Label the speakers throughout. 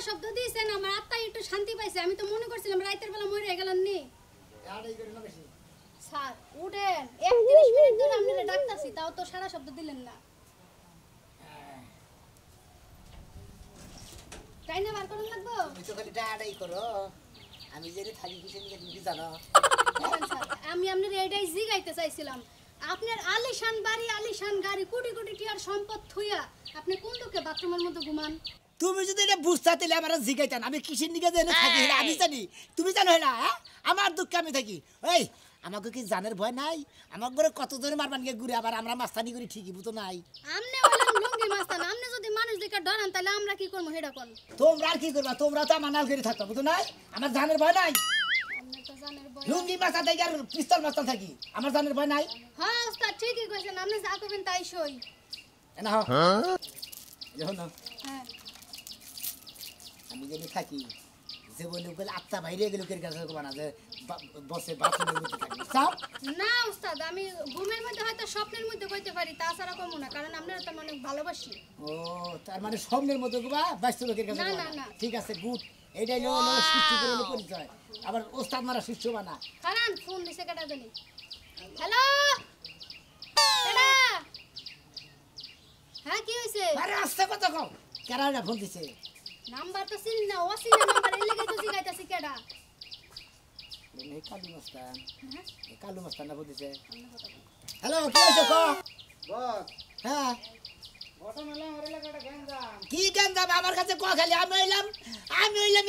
Speaker 1: শব্দ দিয়েছেন আমার আত্মা একটু শান্তি পাইছে আমি তো মনে করছিলাম রাতের বেলা মরে গেলাম নি স্যার উঠেন 31 মিনিট ধরে আপনারা ডাকতাছি তাও তো সারা শব্দ দিলেন না তাই না বার করুন লাগবো
Speaker 2: তুমি তো খালি ডাড়াই করো আমি যদি থাকি কিসের নিয়ে তুমি কি জানো
Speaker 1: আমি আপনার এটাই জিগাইতে চাইছিলাম আপনার আলিশান বাড়ি আলিশান গাড়ি কোটি কোটি টাকার সম্পদ থুইয়া আপনি কোন লোকে বাথরুমের মধ্যে ঘুমান
Speaker 2: তুমি যদি এটা বুঝতে তাহলে আমার জিগাইতেন আমি কিসের নিয়ে যেন থাকি আমি জানি তুমি জানো না আমার দুঃখে আমি থাকি এই আমাকে কি জানের ভয় নাই আমার ঘরে কত জন মারবান গিয়ে ঘুরে আবার আমরা মাস্তানি করি ঠিকই বুঝো নাই
Speaker 1: আমনে হলেন লুঙ্গি মাস্তান আমনে যদি মানুষ দেখে ডরান তাহলে আমরা কি করব হেডা কোন
Speaker 2: তোমরা আর কি করবা তোমরা তো আমার নাল করে থাকতো বুঝো নাই আমার জানের ভয় নাই
Speaker 1: আমনে তো জানের ভয়
Speaker 2: লুঙ্গি মাস্তা দেখি আর পিস্তল মাস্তা থাকি আমার জানের ভয় নাই
Speaker 1: হ্যাঁ ওস্তাদ ঠিকই কইছেন আপনি যা করবেন তাই সই
Speaker 2: না হ্যাঁ যখন
Speaker 1: হ্যাঁ
Speaker 2: আমি যদি থাকি যে বলে গেলে আত্মা বাইরে গেলে কের কাছে বানা যে বসে বাথরুমের মধ্যে থাকি চাও
Speaker 1: না ওস্তাদ আমি ঘুমের মধ্যে হয়তো স্বপ্নের মধ্যে কইতে পারি তাছাড়া কমু না কারণ আপনারা তো অনেক ভালোবাসি
Speaker 2: ও তার মানে স্বপ্নের মধ্যে গোবা ব্যস্ত লোকের কাছে
Speaker 1: না, না, না।
Speaker 2: ঠিক আছে গুড এইটাই হলো সৃষ্টি করে পরিচয় আবার ওস্তাদ মারা শিষ্য বানা
Speaker 1: কারণ ফোন দিছে কেটা জানি হ্যালো কেডা হ্যাঁ কি হইছে
Speaker 2: আরে আস্তে কথা কও কেরাটা ফোন দিছে
Speaker 1: নাম্বার তো চিনি না অচিনা নাম্বার এই লাগি তো জিগাইতাছি কেডা
Speaker 2: এই কালু মাস্তান
Speaker 1: হ্যাঁ
Speaker 2: এই কালু মাস্তান না বলতেছে হ্যালো কি হইছে কও
Speaker 3: বস
Speaker 2: হ্যাঁ
Speaker 3: ঘটনালা আমার এলাকাটা গ্যাঞ্জাম
Speaker 2: কি গান যাবে আমার কাছে কো খালি আমি হইলাম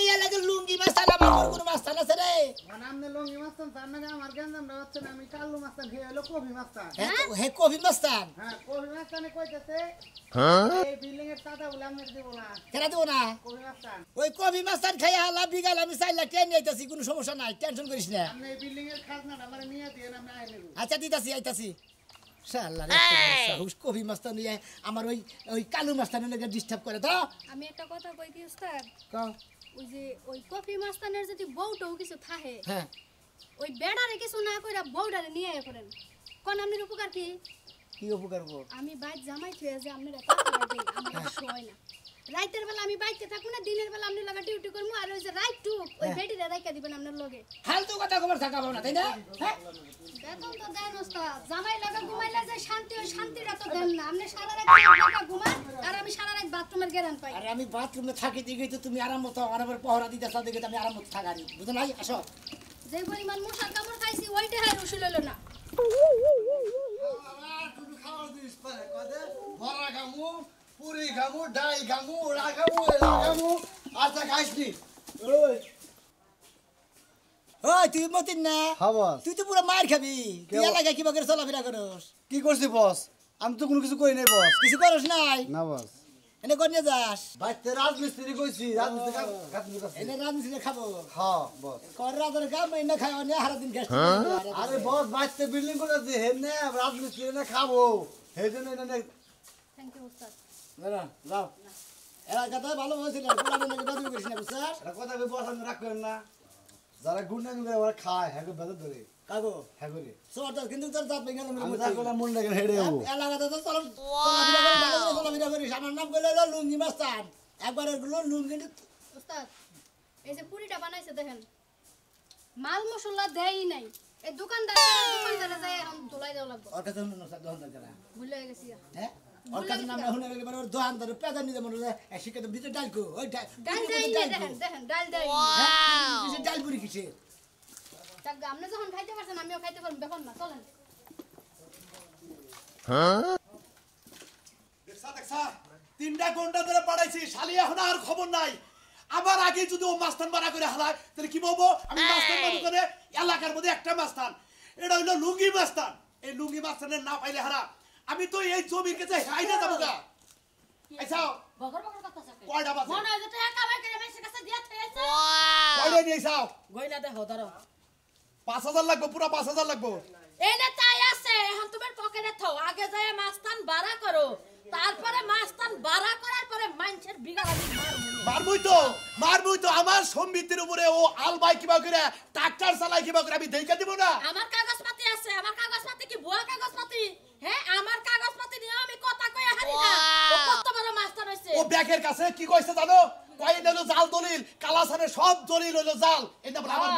Speaker 2: এই লাগে লুঙ্গি মাস্তান আমার কোনো মাস্তান আছে রে
Speaker 3: মানে আপনি লঙ্গি মাস্তান তার নাকি আমার গ্যাঞ্জামটা হচ্ছে না আমি কাল্লু মাস্তান খেয়ে হলো কবি মাস্তান
Speaker 2: হে কবি মাস্তান
Speaker 3: হ্যাঁ কবি মাস্তানে কইতেছে এই বিল্ডিং এর টাকা বলে আমি দিব না
Speaker 2: কেন দেবো না
Speaker 3: কবি মাস্তান
Speaker 2: ওই কবি মাস্তান খাই হালা বিগাল আমি 4 লাখ টাকা নিয়ে আইতাছি কোনো সমস্যা নাই টেনশন করিস না
Speaker 3: আপনি এই বিল্ডিং এর খাজনাটা আমার নিয়ে দিয়ে আমি আই নেব
Speaker 2: আচ্ছা দিতাছি আইতাছি শালা রে সাহস কবি মাস্তান নিয়ে আমার ওই কালু মাস্তানের লাগে ডিস্টার্ব করে তো
Speaker 1: আমি একটা কথা কই কি ওস্তাদ
Speaker 2: কও
Speaker 1: ওই যে ওই কফি মাস্তানের যদি বউটাও কিছু থাকে
Speaker 2: হ্যাঁ
Speaker 1: ওই বেড়ারে কিছু না কইরা বউডারে নিয়ে আয় করেন কোন আপনার উপকার কি
Speaker 2: কি উপকার করব
Speaker 1: আমি বাইর জামাই থুয়ে যে আপনারা টাকা লাগে আমার শোয় না রাতের বেলা আমি বাইতে থাকবো না দিনের বেলা আপনি লাগা ডিউটি করবো আর ওই যে রাইট টু ওই বেটিরে রাইকা দিবেন আপনার লগে
Speaker 2: ফালতু কথা খবর থাকাবো না তাই না হ্যাঁ
Speaker 1: বেতন তো দেন ওস্তাদ জামাই লাগা ঘুমাইলে যে শান্তি ওই শান্তিটা তো দেন না আপনি সারা রাত ঘুমান আর আমি সারা রাত বাথরুমের গেরান পাই
Speaker 2: আরে আমি বাথরুমে থাকি দিকে তো তুমি আরাম মতো আমার আবার পহরা দিতে আসা দেখে আমি আরাম মতো থাকারি বুঝো নাই আসো
Speaker 1: যে পরিমাণ মশার কামড় খাইছি ওইটা হাই রসুল হলো না
Speaker 4: তুমি খাওয়া দিস পারে কদে ভরা খামু পুরি খামু ডাল খামু ওড়া খামু এলা খামু আচ্ছা খাইসনি ওই
Speaker 2: ওই তুই মতিন না
Speaker 4: হ্যাঁ বস
Speaker 2: তুই তো পুরো মার খাবি তুই এলাকায় কিবা করে চলাফেরা করস
Speaker 4: কি করছি বস আমি তো কোনো কিছু করি নাই বস
Speaker 2: কিছু করস নাই
Speaker 4: না বস
Speaker 2: এনে কোন নিয়ে যাস
Speaker 4: বাইতে রাজমিস্ত্রি কইছি রাজমিস্ত্রি কাজ কাজ
Speaker 2: এনে রাজনীতি খাবো
Speaker 4: হ্যাঁ বস
Speaker 2: কর রাতের কাম এনে খাই অনে হারা দিন খাস
Speaker 4: আরে বস বাইতে বিল্ডিং করে আছে হেনে রাজমিস্ত্রি না খাবো সেই জন্য এটা
Speaker 1: থ্যাংক ইউ ওস্তাদ
Speaker 2: না যাও এলাকাতে ভালো হয়েছিল পুরানো নাকি বদল করিস না বুঝছস
Speaker 4: এটা কথা কই বস আমি রাখবেন না যারা গুন্ডা গুন্ডা ওরা খায় হ্যাঁ বেদর ধরে
Speaker 2: কাগো
Speaker 4: হ্যাঁ করে
Speaker 2: সরটা কিন্তু তোর দাঁত ভেঙে গেল
Speaker 4: আমি রাখলাম মন লাগে হেডে যাবো
Speaker 2: এলাকাতে তো চলাফেরা করিস আমার নাম কইলে হলো লুঙ্গি মাস্তান একবার এগুলো লুঙ্গি
Speaker 1: ওস্তাদ এই যে পুরিটা বানাইছে দেখেন মাল মশলা দেয়ই নাই এই দোকানদারে যায় এখন দোলাই দেওয়া লাগবে
Speaker 2: ওর কাছে শুনুন স্যার দোকান দরকার
Speaker 1: ভুলে গেছি
Speaker 2: হ্যাঁ ওর কাছে নাম শুনে গেলে মানে ওর দোকান ধরে পেদা নিতে মনে হয় শিখে তো ভিতরে ডাল কো ওই
Speaker 1: ডাল দেয় দেখেন দেখেন ডাল দেয়
Speaker 2: কিসে ডাল পুরি কিসে
Speaker 1: তাক আপনি যখন খাইতে পারছেন আমিও খাইতে পারবো ব্যাপার না চলেন
Speaker 5: দেখছা দেখছা 3টা ঘন্টা ধরে পড়াইছি শালি এখন আর খবর নাই আবার আগে যদি ও মাস্তান বাড়া করে হালায় তাহলে কি বলবো আমি মাস্তান বাড়ু করে এলাকার মধ্যে একটা মাস্তান এটা হইলো লুঙ্গি মাস্তান এই লুঙ্গি মাস্তানের না পাইলে হারা আমি তো এই জমির কাছে হাইনা যাবো গা আচ্ছা
Speaker 1: বগর বগর কথা থাকে
Speaker 5: কয়টা বাজে
Speaker 1: মনে হয় যে টাকা কামাই করে মেসের কাছে দিয়া থইছে
Speaker 5: কয়টা নিয়েছাও
Speaker 2: গয়না দেখো ধরো
Speaker 5: 5000 লাগবে পুরো 5000 লাগবে
Speaker 6: এনে তাই আছে এখন তোমার পকেটে থাও আগে যায় মাস্তান বাড়া করো তারপরে মাস্তান বাড়া করার পরে মানুষের বিগাড়ি
Speaker 5: মারবই তো আমার সম্বিতের উপরে ও আলবাই কিবা করে ট্রাক্টর চালাই কিবা করে আমি দেইকা দিব না
Speaker 6: আমার কাগজপাতি আছে আমার কাগজপাতি কি ভুয়া কাগজপাতি হ্যাঁ আমার কাগজপাতি নিয়ে আমি কথা কই হারি না ও কত বড় মাস্তান হইছে
Speaker 5: ও ব্যাগের কাছে কি কইছে জানো কয়েন হলো জাল দলিল কালাসানের সব দলিল হলো জাল এটা বলে আমার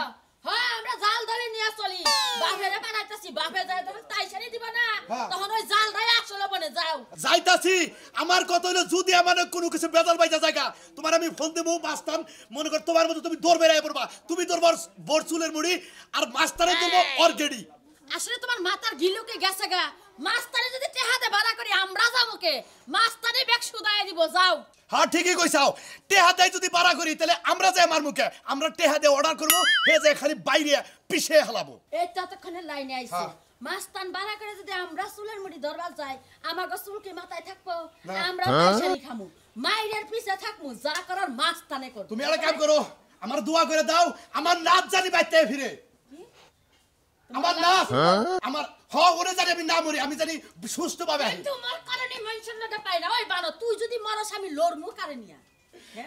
Speaker 6: হ্যাঁ আমরা জাল ধরে নিয়ে চলি বাপেরে বানাইতাছি বাপে যায় তখন তাইসারি দিবা না
Speaker 5: হ্যাঁ।
Speaker 6: তখন ওই জাল ধরে আসলে বনে যাও
Speaker 5: যাইতাছি আমার কত হলো যদি আমার কোনো কিছু বেদল বাইজা জায়গা তোমার আমি ফোন দেবো মাস্তান মনে কর তোমার মতো তুমি দৌড় বেড়াই পড়বা তুমি দৌড়বার বরচুলের মুড়ি আর মাস্তানে দৌড়বো অর্গেডি
Speaker 6: আসলে তোমার মাথার গিলুকে গেছে গা মাস্তানে যদি টেহাতে ভাড়া করি আমরা যাবোকে মাস্তানে ব্যাগ সুদায় দিব যাও
Speaker 5: হ্যাঁ ঠিকই কইছাও টেহা দেয় যদি বাড়া করি তাহলে আমরা যাই আমার মুখে আমরা টেহা দিয়ে অর্ডার করবো হে যায় খালি বাইরে পিছে হালাবো
Speaker 6: এই ততক্ষণে লাইনে আইছে
Speaker 5: হ্যাঁ।
Speaker 6: মাস্তান ভাড়া করে যদি আমরা চুলের মুড়ি ধরবার যাই আমার চুল কি মাথায় থাকবো
Speaker 5: না।
Speaker 6: আমরা তাইসারি খামু মাইরের পিছে থাকমু যা করার মাস্তানে কর
Speaker 5: তুমি একটা কাম করো আমার দোয়া করে দাও আমার নাচ জানি বাইতে ফিরে আমার নাচ আমার ওরে জানি আমি না মরি আমি জানি সুস্থ পাবে
Speaker 6: তোমার কারণে মানুষের লোকে পাই না ওই বানো তুই যদি মরস আমি লড়মু কারে নিয়া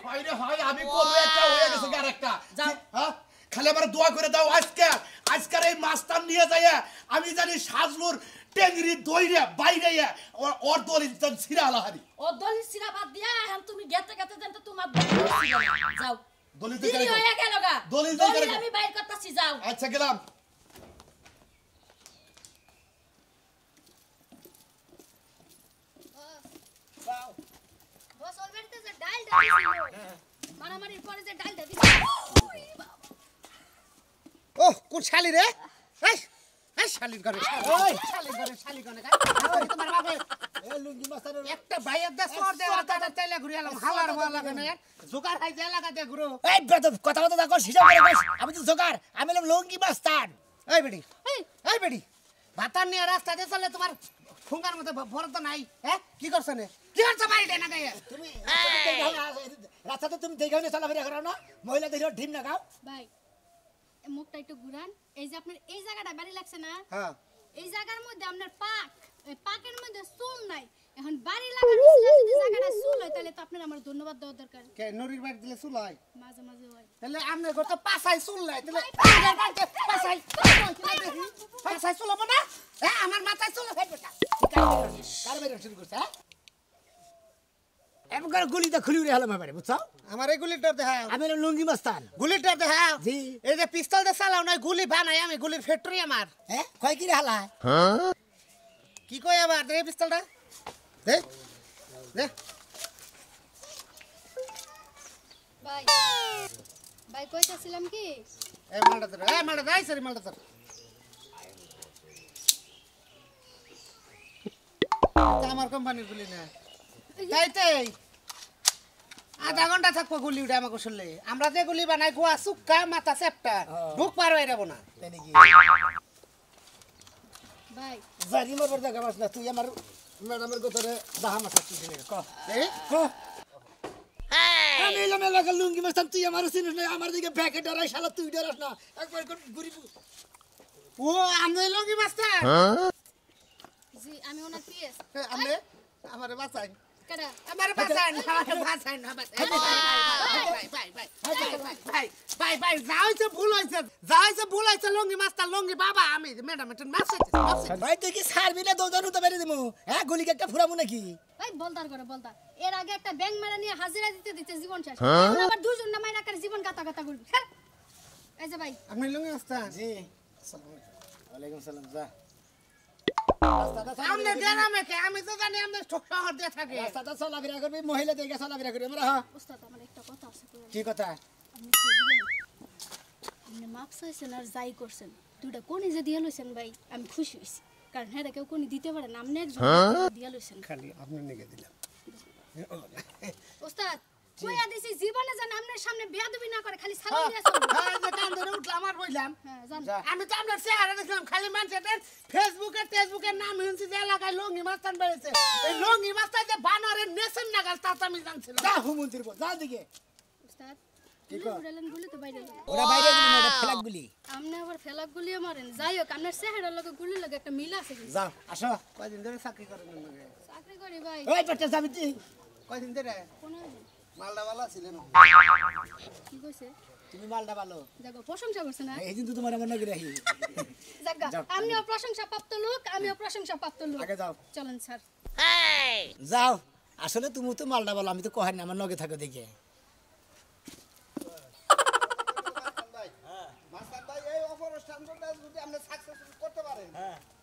Speaker 5: হয় রে হয় আমি কোন একটা হয়ে গেছে আর একটা
Speaker 6: যাও।
Speaker 5: হ্যাঁ খালি আমার দোয়া করে দাও আজকের এই মাস্তান নিয়ে যায় আমি জানি সাজলুর টেংরি দইরে বাইরে ওর দলি ছিড়া আলাহারি
Speaker 6: ও দলি সিরা বাদ দিয়া এখন তুমি গেতে গেতে জানতো তোমার দলি যাও
Speaker 5: দলিল
Speaker 6: দিদি
Speaker 5: দিতে
Speaker 6: হয়ে গেল গা
Speaker 5: দলিল
Speaker 6: দলিল
Speaker 5: দিতে
Speaker 6: আমি বাইর করতেছি যাও
Speaker 5: আচ্ছা গেলাম
Speaker 1: বস ওর বাড়িতে যে ডালটা দিছিল মারামারির পরে যে ডালটা দিছিল
Speaker 2: ও কোন শালি রে এই এই শালির ঘরে ওই শালির ঘরে শালি ঘরে তোমার বাবা এই লুঙ্গি মাস্টারের একটা ভাইয়ের দে সর দে দাদা তেলে ঘুরে এলাম হালার মাল লাগে না জোকার খাই দে লাগা দে ঘুরো এই বেদ কথা কথা কর হিসাব করে কর আমি তো জোকার আমি হলাম লুঙ্গি মাস্টার এই বেডি এই বেডি ভাতার নিয়ে রাস্তাতে চলে তোমার ফুঙ্গার মধ্যে ভরত নাই হ্যাঁ কি করছ নে কি করছ বাড়ি দেনা গায়ে তুমি রাস্তাতে তুমি দেখাও না চলাফেরা করো না মহিলা দেখো ঢিম না গাও
Speaker 1: ভাই এই মুখটা একটু ঘুরান এই যে আপনার এই জায়গাটা বাড়ি লাগছে না
Speaker 2: হ্যাঁ
Speaker 1: এই জায়গার মধ্যে আপনার পাক এই পাকের মধ্যে চুল নাই এখন বাড়ি লাগার উসলে যদি জায়গাটা চুল হয় তাহলে তো আপনার আমার ধন্যবাদ দেওয়া দরকার
Speaker 2: কে নরির বাড়ি দিলে চুল হয়
Speaker 1: মাঝে মাঝে হয়
Speaker 2: তাহলে আমনে ঘর তো পাছাই চুল নাই তাহলে পাছাই পাছাই চুল হবে না হ্যাঁ আমার মাথায় চুল হয় বেটা কার বেরো শুরু করছ হ্যাঁ এমন করে গুলিটা খুলি উড়ে হলাম এবারে বুঝছো
Speaker 3: আমার এই গুলিটা দেখা
Speaker 2: আমি হলাম লুঙ্গি মাস্তান
Speaker 3: গুলিটা দেখা
Speaker 2: জি
Speaker 3: এই যে পিস্তল দিয়ে চালাও না গুলি বানাই আমি গুলির ফ্যাক্টরি আমার
Speaker 2: হ্যাঁ কয় কি রে হালা
Speaker 3: কি কই আবার দে পিস্তলটা দে দে
Speaker 1: ভাই ভাই কইতাছিলাম কি
Speaker 3: এই মালটা ধর এই মালটা দাই সরি মালটা ধর এটা আমার কোম্পানির গুলি না তাইতেই আধা ঘন্টা থাকবো গুলি উঠে আমাকে শুনলে আমরা যে গুলি বানাই গোয়া সুক্কা মাথা চেপটা ঢুক পার হয়ে যাবো না
Speaker 2: তাই নাকি
Speaker 1: ভাই
Speaker 2: জারি মারবার জায়গা বাস না তুই আমার ম্যাডামের গোতরে দাহা মাথা তুই ক
Speaker 3: এই
Speaker 2: আমি এলাম এলাকার লুঙ্গি মাস্তান তুই আমার চিনিস না আমার দিকে ব্যাকে ডরাই শালা তুই ডরাস না একবার ঘুরি
Speaker 3: ও আমি লঙ্গি মাস্টার
Speaker 1: জি আমি ওনার পিএস
Speaker 3: আমি আমার বাঁচাই
Speaker 1: কেডা
Speaker 3: আমার বাঁচাই না আমার বাঁচাই না ভাই ভাই যা হয়েছে ভুল হয়েছে লঙ্গি মাস্টার লঙ্গি বাবা আমি ম্যাডাম একটা মাছ
Speaker 2: ভাই তুই কি ছাড়বি না দৌড়ানো তো বেরিয়ে দেবো হ্যাঁ গুলিকে একটা ফুরাবো নাকি
Speaker 1: ভাই বলতার করে বলতার এর আগে একটা ব্যাংক মারা নিয়ে হাজিরা দিতে দিতে জীবন শেষ এখন আবার দুইজন না মাইরা করে জীবন গাতা গাতা করবি হ্যাঁ এই যে ভাই
Speaker 3: আপনি লঙ্গি মাস্টার
Speaker 2: জি ওয়ালাইকুম সালাম যা
Speaker 3: আপনি গ্রামে কে আমি তো জানি আপনি শহর দিয়ে থাকে
Speaker 2: রাস্তাটা চলাফেরা করবি মহিলা দেখে চলাফেরা করবি আমরা হ্যাঁ
Speaker 1: উস্তাদ আমার একটা কথা আছে কইরা
Speaker 2: কি কথা
Speaker 1: আপনি কি দিবেন আপনি মাপ চাইছেন আর যাই করছেন দুইটা কোনি যে দিয়ে লইছেন ভাই আমি খুশি হইছি কারণ হ্যাঁ কেউ কোনি দিতে পারে না আপনি একজন দিয়ে লইছেন
Speaker 2: খালি আপনি নিয়ে দিলাম
Speaker 1: উস্তাদ কইয়া দিছি জীবনে যেন আপনার সামনে বেয়াদবি না করে খালি সালাম দিয়ে চলবে
Speaker 3: হ্যাঁ যে কান ধরে উঠলাম আর বইলাম
Speaker 1: হ্যাঁ জান
Speaker 3: আমি তো আপনার চেহারা দেখলাম খালি মানুষের ফেসবুকের নাম শুনছি যে এলাকায় লঙ্গি মাস্তান বেড়েছে এই লঙ্গি মাস্তান যে বানরের নেশন নাগাল তা তো আমি জানছিলাম
Speaker 2: যা হুমন্ত্রী যা দিকে
Speaker 1: উস্তাদ
Speaker 2: কি
Speaker 1: গুলি
Speaker 2: কর?
Speaker 1: উড়ালেন গুলি তো বাইরে গেল
Speaker 2: ওরা বাইরে গুলি না ওটা ফেলাক গুলি
Speaker 1: আপনি আবার ফেলাক গুলিয়ে মারেন যাই হোক আপনার চেহারার লগে গুলির লগে একটা মিল আছে কিন্তু
Speaker 2: যাও আসো
Speaker 3: কয়দিন ধরে চাকরি করেন আপনাকে
Speaker 1: চাকরি করি ভাই
Speaker 2: ওই পেটে যাবি তুই
Speaker 3: কয়দিন ধরে
Speaker 1: কোন
Speaker 3: মালদাওয়ালা ছিলেন
Speaker 1: কি কইছে
Speaker 2: তুমি মালটা ভালো
Speaker 1: দেখো প্রশংসা করছে না
Speaker 2: এই দিন তো তোমার মনে করে রাখি
Speaker 1: জাগা
Speaker 2: যাও।
Speaker 1: আমিও প্রশংসা প্রাপ্ত লোক আমিও প্রশংসা প্রাপ্ত লোক
Speaker 2: আগে যাও
Speaker 1: চলেন স্যার
Speaker 2: যাও আসলে তুমি তো মালটা ভালো আমি তো কহাই না আমার নগে থাকো দেখে
Speaker 4: পারেন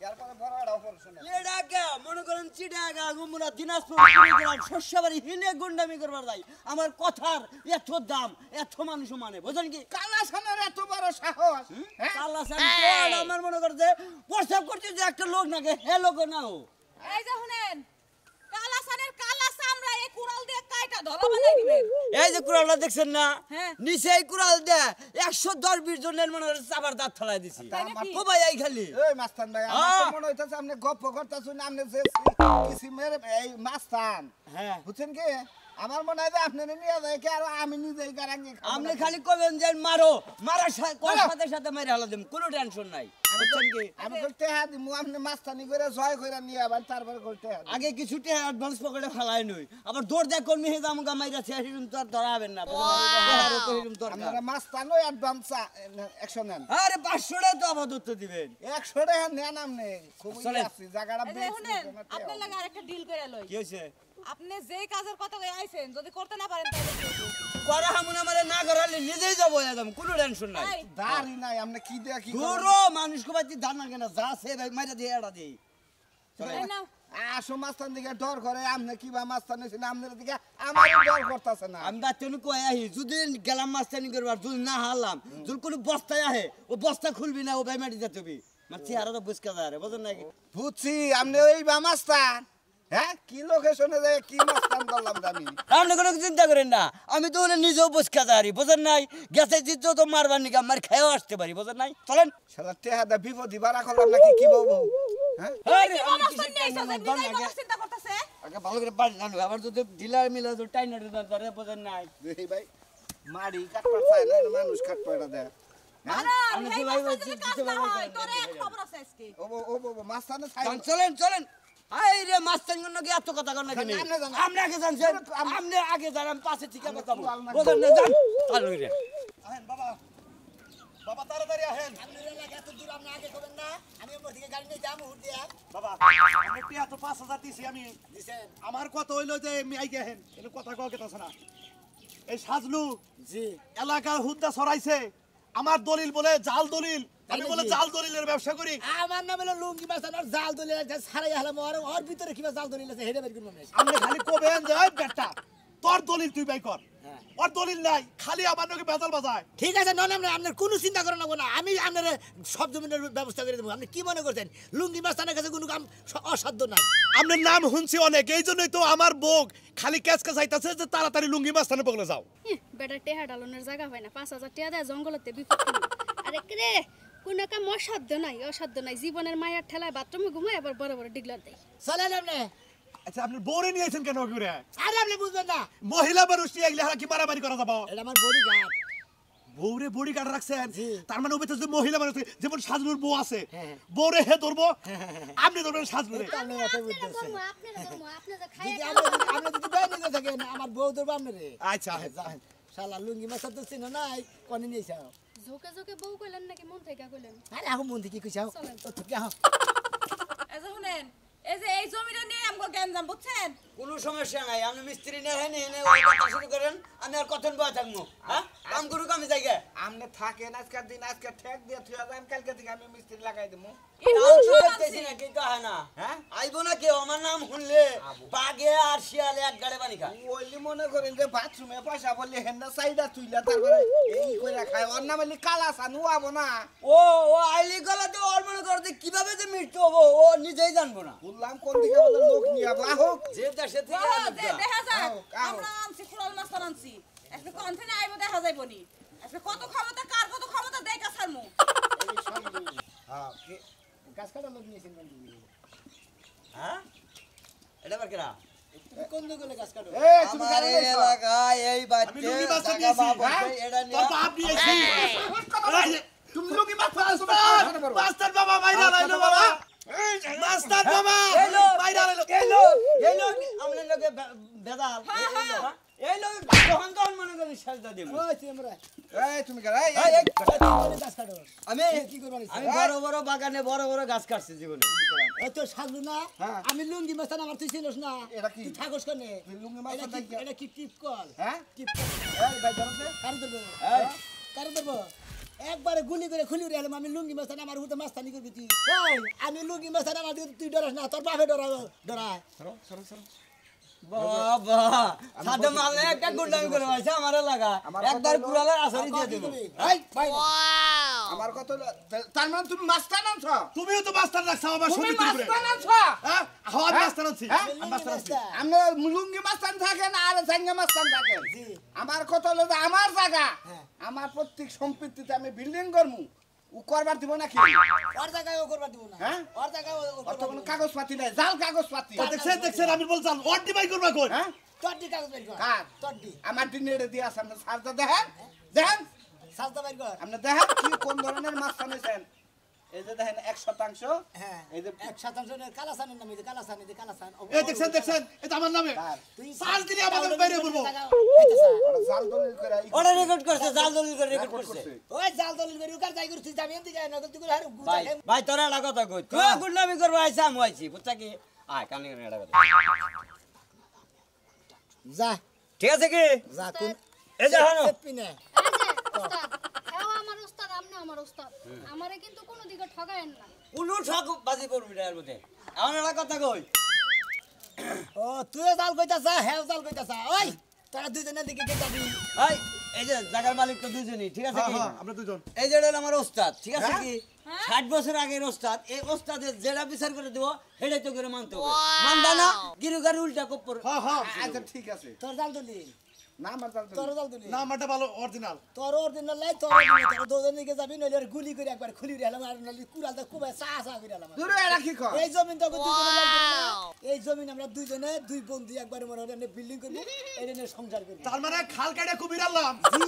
Speaker 4: এরপরে বড়টাও পড়ছেন
Speaker 7: এটা কে মনে করেন চিটাগা গুমরা দিনাজপুর কুড়িগ্রাম শস্যবাড়ি হিনে গুন্ডামি করবার যাই আমার কথার এত দাম এত মানুষ মানে বুঝেন কি
Speaker 3: কালাসানের এত বড় সাহস হ্যাঁ?
Speaker 7: কাল্লা সাহেব আমার মনে করছে প্রস্তাব করছে যে একটা লোক নাকি হে লোক না ও
Speaker 6: এই যে শুনেন কালাসানের কালা চামড়া এই কুড়াল দিয়ে কাইটা ধলা বানাই দিবেন
Speaker 7: এই যে কুড়ালটা দেখছেন না
Speaker 6: হ্যাঁ।
Speaker 7: নিচে এই কুড়াল দে 110-20 জনের মনে করে চাবার দাঁত ফেলাই দিছি কোবাই আই খালি
Speaker 3: এই মাস্তান ভাই আমার তো মনে হইতাছে আপনি গপ্প করতেছেন আপনি যে কিসিমের এই মাস্তান
Speaker 7: হ্যাঁ
Speaker 3: বুঝছেন কি আমার মনে হয় যে আপনি নিয়ে যায় কি আর আমি নিজেই গারাঙ্গি
Speaker 7: আপনি খালি কবেন যে মারো মারার সাথে সাথে মেরে হালা দেব কোনো টেনশন নাই বুঝছেন কি
Speaker 3: আমি করতে হাত দিমু আপনি মাস্তানি করে জয় করে নিয়ে আবার তারপর করতে হাত
Speaker 7: আগে কিছুতে অ্যাডভান্স পকেটে ফেলাই নই আবার দৌড় দেখ কর্মী হে দাম গামাইরা ছেড়িম তো আর ধরাবেন না দেহারও তো হিরুম দরকার
Speaker 3: আপনারা মাস্তানো অ্যাডভান্স অ্যাকশন নেন
Speaker 7: আরে 500 টাকা তো আপাতত দিবেন
Speaker 3: 100 টাকা নেন আপনি খুবই
Speaker 7: চলেন।
Speaker 3: আছে জায়গাটা
Speaker 6: এই যে শুনেন আপনার লাগে আরেকটা ডিল করে লই
Speaker 7: কি হইছে
Speaker 6: আপনি যেই কাজের কথা কই আইছেন যদি করতে না পারেন তাহলে কি হইব?
Speaker 7: করা হামুন আমারে না করালে নিজেই যাবো একদম কোনো টেনশন নাই
Speaker 6: এই,
Speaker 3: দাঁড়ি নাই আপনি কি দেয়া কি
Speaker 7: দূরো মানুষ কো বাতি ধান না কেন যা সে ভাই মাইরা দিয়ে এড়া দেই
Speaker 6: এই নাও।
Speaker 3: আসো মাস্তান দিকে ডর করে আপনি কি বা মাস্তান নিছেন আপনার দিকে আমার ডর করতেছে না
Speaker 7: আমি বাচ্চানু কই আহি যদি গেলাম মাস্তানি করবার যদি না হারলাম যদি কোনো বস্তায় আহে ও বস্তা খুলবি না ও ভাই মাটি যেতে হবে মানে চেহারা তো বুঝকা যায় রে বুঝেন নাকি
Speaker 3: বুঝছি আপনি ওই বা মাস্তান হ্যাঁ কি লোকেশনে যায় কি মাস্তান বললাম আমি
Speaker 7: আপনি কোনো চিন্তা করেন না আমি তো ওনে নিজেও বুঝকা যাই বুঝেন নাই গেছে জিত তো মারবার নিকা মার খেয়েও আসতে পারি বুঝেন নাই চলেন
Speaker 3: শালা টেহাদা বিপদি বাড়া করলাম নাকি কি বলবো হ্যাঁ
Speaker 7: আরে
Speaker 6: কি
Speaker 7: আমি
Speaker 6: অবস্থা
Speaker 7: কিছু
Speaker 6: নিয়ে আইছো যে
Speaker 7: জানি না,
Speaker 6: নিজেই কথা চিন্তা করতেছে
Speaker 7: আগে ভালো করে পারি জানো আবার যদি ডিলার মিলা তো টাইনার ধরে বুঝেন নাই
Speaker 3: এই ভাই মাড়ি কাটপাট চায় না মানুষ কাটপাটা দেয়
Speaker 6: মারো
Speaker 7: আমি
Speaker 6: এই
Speaker 7: তো ভাই
Speaker 6: কাজটা যদি কাজ
Speaker 7: দিতে
Speaker 6: না
Speaker 7: পারবো
Speaker 6: হয়
Speaker 7: না।
Speaker 6: তোরে খবর আছে আজকে
Speaker 3: ও মাস্তানে ছাই
Speaker 7: চলেন চলেন আই রে মাস্টার গন্ন কি এত কথা কন না কেন
Speaker 3: আপনি জানেন।
Speaker 7: আপনি আগে জানছেন আপনি আগে জানেন আমি পাশে ঠিক আছে কথা বুঝেন না জান চল রে
Speaker 5: আহেন বাবা বাবা তাড়াতাড়ি আহেন
Speaker 2: আপনার এলাকা এত দূর আপনি আগে করবেন না আমি ওর দিকে গাড়ি নিয়ে যাবো হুট দিয়া
Speaker 5: বাবা আমি টিয়া তো 5000 দিছি আমি
Speaker 2: দিছেন
Speaker 5: আমার কত হইলো যে আমি আইগে আহেন এর কথা কও কেতাছ না এই সাজলু
Speaker 2: জি
Speaker 5: এলাকার হুদ্দা ছড়াইছে আমার দলিল বলে জাল দলিল আমি
Speaker 2: তাই
Speaker 5: বলে
Speaker 2: নাকি?
Speaker 5: জাল দলিলের ব্যবসা করি
Speaker 2: আমার নাম হলো লুঙ্গি মাছ আর জাল দলিল আছে সারাই হলাম ওর ভিতরে কিবা জাল দলিল আছে হেডে বের করব না
Speaker 5: আপনি খালি কবেন যে ওই বেটা তোর দলিল তুই বাই কর
Speaker 2: হ্যাঁ।
Speaker 5: ওর দলিল নাই খালি আমার নাকি বেজাল বাজায়
Speaker 2: ঠিক আছে নন আমরা আপনার কোনো চিন্তা করেন না আমি আপনার সব জমিনের ব্যবস্থা করে দেবো আপনি কি মনে করছেন লুঙ্গি মাস্তানের কাছে কোনো কাম অসাধ্য নাই
Speaker 5: আপনার নাম শুনছি অনেক এই জন্যই তো আমার বোক খালি ক্যাচ ক্যাচ আইতাছে যে তাড়াতাড়ি লুঙ্গি মাস্তানে পগলে যাও
Speaker 1: বেটা টেহা ডালনের জায়গা হয় না 5000 টাকা দেয় জঙ্গলতে বিপদ কিনা। আরে রে কোন কাম অসাধ্য নাই জীবনের মায়ার ঠেলায় বাথরুমে ঘুমায় আবার বড় বড় ডিগলার দেয়
Speaker 2: চলেন আপনি
Speaker 5: আচ্ছা আপনি বউরে নিয়েছেন কেন ঘুরে
Speaker 2: আরে আপনি বুঝবেন না
Speaker 5: মহিলা মানুষ নিয়ে গেলে কি মারামারি করা যাবো
Speaker 2: এটা আমার বডি গার্ড
Speaker 5: বউরে বডি গার্ড রাখছেন
Speaker 2: জি।
Speaker 5: তার মানে ওই যে মহিলা মানুষ যেমন সাজনুর বউ আছে
Speaker 2: হ্যাঁ।
Speaker 5: বউরে হে ধরবো আপনি ধরবেন সাজনুরে
Speaker 2: আপনি এত বুঝতেছেন
Speaker 1: আপনি যে খাই
Speaker 2: যদি আপনি যদি বের নিতে থাকেন আমার বউ ধরবো আপনারে
Speaker 5: আচ্ছা
Speaker 2: যান শালা লুঙ্গি মাছ তো চিনো নাই কোনে নিয়ে যাও
Speaker 1: ঝোকে ঝোকে বউ কইলেন নাকি মন থেকে কইলেন
Speaker 2: আরে এখন মন থেকে কইছাও
Speaker 1: চলেন।
Speaker 2: তো তুমি আহ
Speaker 6: এই যে শুনেন এই যে এই জমিটা নিয়ে আমগো গ্যাঞ্জাম বুঝছেন
Speaker 7: কোনো সমস্যা নাই আপনি মিস্ত্রি না হেনে হেনে ওই কথা শুরু করেন আমি আর কতক্ষণ বয়ে থাকবো হ্যাঁ কাম করুক আমি জায়গা
Speaker 3: আপনি থাকেন আজকের দিন আজকে ঠেক দিয়ে থুয়া যান কালকে থেকে আমি মিস্ত্রি লাগাই দেবো
Speaker 7: হ্যাঁ আইবো না কেউ আমার নাম শুনলে বাঘে আর শিয়ালে এক গাড়ে বানি খা
Speaker 3: ওইলি মনে করেন যে বাথরুমে পয়সা বললে হেন্না সাইডা তুইলা তারপরে এই কইরা খায় ওর নাম হলি কালা সানু আবো না
Speaker 7: ও ও আইলি গলাতে ওর মনে করতে কিভাবে যে মৃত্যু হবো ও নিজেই জানবো না
Speaker 3: বললাম কোন দিকে বলে লোক নিয়ে আবো আহুক
Speaker 7: যে দেশে থেকে
Speaker 6: ও,
Speaker 7: আসুক
Speaker 6: দে-
Speaker 7: গা।
Speaker 6: দেখা যাক
Speaker 3: আও, আও।
Speaker 6: আমরা আনছি কুড়াল মাছ আনছি আজকে কনফিনে আইবো দেখা যাইবো নি আজকে কত ক্ষমতা কার কত ক্ষমতা দেখা ছাড়মু
Speaker 3: হ্যাঁ
Speaker 2: গাছ কাটা লোক নিয়েছেন কোন দিকে
Speaker 7: হ্যাঁ এটা বার কেরা
Speaker 2: তুমি কোন দিকে গাছ কাটো
Speaker 3: এ তুমি
Speaker 7: আমার
Speaker 3: গাড়ি
Speaker 7: এই এলাকায় এই
Speaker 5: আমি
Speaker 7: বাচ্চা
Speaker 5: লুঙ্গি মাস্টার
Speaker 7: জায়গা
Speaker 5: নিয়েছি
Speaker 7: বাবু
Speaker 5: হ্যাঁ?
Speaker 7: এটা
Speaker 5: তোর
Speaker 7: নিয়ে
Speaker 5: বাপ নিয়েছি
Speaker 3: তুমি লোকি মাছ পাছো
Speaker 5: মাস্টার বাবা মাইরা লাইলো বাবা মাস্টার বাবা
Speaker 7: এই লোক,
Speaker 5: মাইরা লাইলো
Speaker 7: এই লোক আমাদের লোকে বেদাল এই লোক যখন তখন মনে করি সাজদা দিব
Speaker 2: ওই তোমরা
Speaker 3: এই তুমি গাড়ি
Speaker 7: এই,
Speaker 2: গাছ কাটো
Speaker 7: আমি
Speaker 2: কি করবা নিছে?
Speaker 7: আমি বড় বড় বাগানে বড় বড় গাছ কাটছি জীবনে
Speaker 2: ওই তো সাজু না
Speaker 3: হ্যাঁ।
Speaker 2: আমি লুঙ্গি মাছ আমার তুই ছিলস না
Speaker 3: এটা কি?
Speaker 2: তুই থাকস কেন
Speaker 3: তুই লুঙ্গি মাছ
Speaker 2: এটা কি-
Speaker 3: দেখে?
Speaker 2: এটা কি টিপ কল
Speaker 3: হ্যাঁ
Speaker 2: টিপ কল
Speaker 3: এই ভাই ধরো
Speaker 2: কার দেবো
Speaker 7: এই।
Speaker 2: কার দেবো একবারে গুলি করে খুলি উড়ে এলাম আমি লুঙ্গি মাস্তান আমার উপরে মাস্তানি করবি তুই এই, আমি লুঙ্গি মাস্তান আমার দিকে তুই ডরাস না তোর বাপে ডরায়
Speaker 7: বাবা সাদে মালে একটা গুন্ডামি করে ভাইছে আমার লাগা একবার কুড়ালে আসরি দিয়ে দেব
Speaker 2: এই ভাই
Speaker 3: আমার কত তার মানে তুমি মাস্তান আনছ
Speaker 5: তুমিও তো মাস্টার রাখছো আমার
Speaker 3: তুমি
Speaker 5: শরীর উপরে
Speaker 3: মাস্তান আনছ
Speaker 5: হ্যাঁ আমি মাস্টার আছি
Speaker 3: হ্যাঁ?
Speaker 5: আমি মাস্টার আছি
Speaker 3: আমরা লুঙ্গি মাস্তান থাকে না আর জাঙ্গা মাস্তান থাকে আমার কত হলো যে আমার জায়গা আমার প্রত্যেক সম্পত্তিতে আমি বিল্ডিং করমু ও করবার দিব নাকি
Speaker 2: ওর জায়গায় ও করবা দিব না
Speaker 3: হ্যাঁ?
Speaker 2: ওর জায়গায় ও
Speaker 3: অত
Speaker 2: করবা
Speaker 3: কোনো কাগজপাতি নাই জাল কাগজপাতি
Speaker 5: দেখছেন আমি বলছিলাম ওর ডিমাই করবা কোন
Speaker 3: হ্যাঁ
Speaker 2: তোর দি কাগজ বের কর
Speaker 3: কার
Speaker 2: তোর দি
Speaker 3: আমার দিন এড়ে দিয়ে আসেন সারটা দেখেন দেখেন
Speaker 2: সালতা বের কর
Speaker 3: আপনি দেখেন কি কোন ধরনের মাছ আনেছেন এই যে দেখেন 1%
Speaker 2: হ্যাঁ
Speaker 3: এই যে
Speaker 2: 1% কালাসানের নামে দে কালাসান
Speaker 5: এই দেখছেন এটা আমার নামে
Speaker 3: কার?
Speaker 5: সাল দিলে আমাদের বাইরে বলবো
Speaker 3: ওরা জাল দলিল করে
Speaker 7: ওরা রেকর্ড করছে জাল দলিল করে রেকর্ড করছে
Speaker 2: ওই জাল দলিল করে উকার যাই করছিস যাবি এন্দি যায় না তুই করে হার
Speaker 7: ভাই ভাই তোরা একটা কথা কই তুই গুন্ডামি করবা আইছা আমি আইছি বুঝছা কি আয় কানে কানে একটা কথা
Speaker 2: যা
Speaker 7: ঠিক আছে কি
Speaker 2: যা কোন
Speaker 7: এই যে হানো
Speaker 2: পিনে
Speaker 1: এই যে উস্তাদ হ্যাঁ আমার উস্তাদ আপনি আমার উস্তাদ আমারে কিন্তু কোনো দিকে ঠগায়েন না
Speaker 7: উলু ঠক বাজি করবি না এর মধ্যে এমন একটা কথা কই
Speaker 2: ও তুই জাল কইতাছ হ্যাঁ জাল কইতাছ ওই তোরা দুইজনের দিকে কে যাবি
Speaker 7: এই যে জায়গার মালিক তো দুজনই ঠিক আছে কি
Speaker 5: আমরা দুজন
Speaker 7: এই যে হলো আমার ওস্তাদ ঠিক আছে কি 60 বছর আগের ওস্তাদ এই ওস্তাদের যেটা বিচার করে দেব সেটাই তো করে মানতে হবে মানবা না গিরুগার উল্টা কপ্পর
Speaker 5: হ্যাঁ
Speaker 3: আচ্ছা ঠিক আছে
Speaker 2: তোর জাল দলিল
Speaker 3: না আমার জাল
Speaker 2: তোর
Speaker 3: দলিল
Speaker 2: জাল দলিল
Speaker 5: না আমারটা ভালো অরিজিনাল
Speaker 2: তোর অরিজিনাল লাই তোর দুজনের দিকে যাবি নইলে আর গুলি করে একবার খুলি রেলাম আর নইলে কুড়ালটা কুবায় চা চা করে রেলাম
Speaker 3: দূরে রাখি কর
Speaker 2: এই জমিন তো দুইজনে লাগবে না এই জমিন আমরা দুইজনে দুই বন্ধু একবার মনে হয় বিল্ডিং করব এই জন্য সংসার করব
Speaker 5: তার মানে খাল কাটে কুমির আনলাম
Speaker 2: জি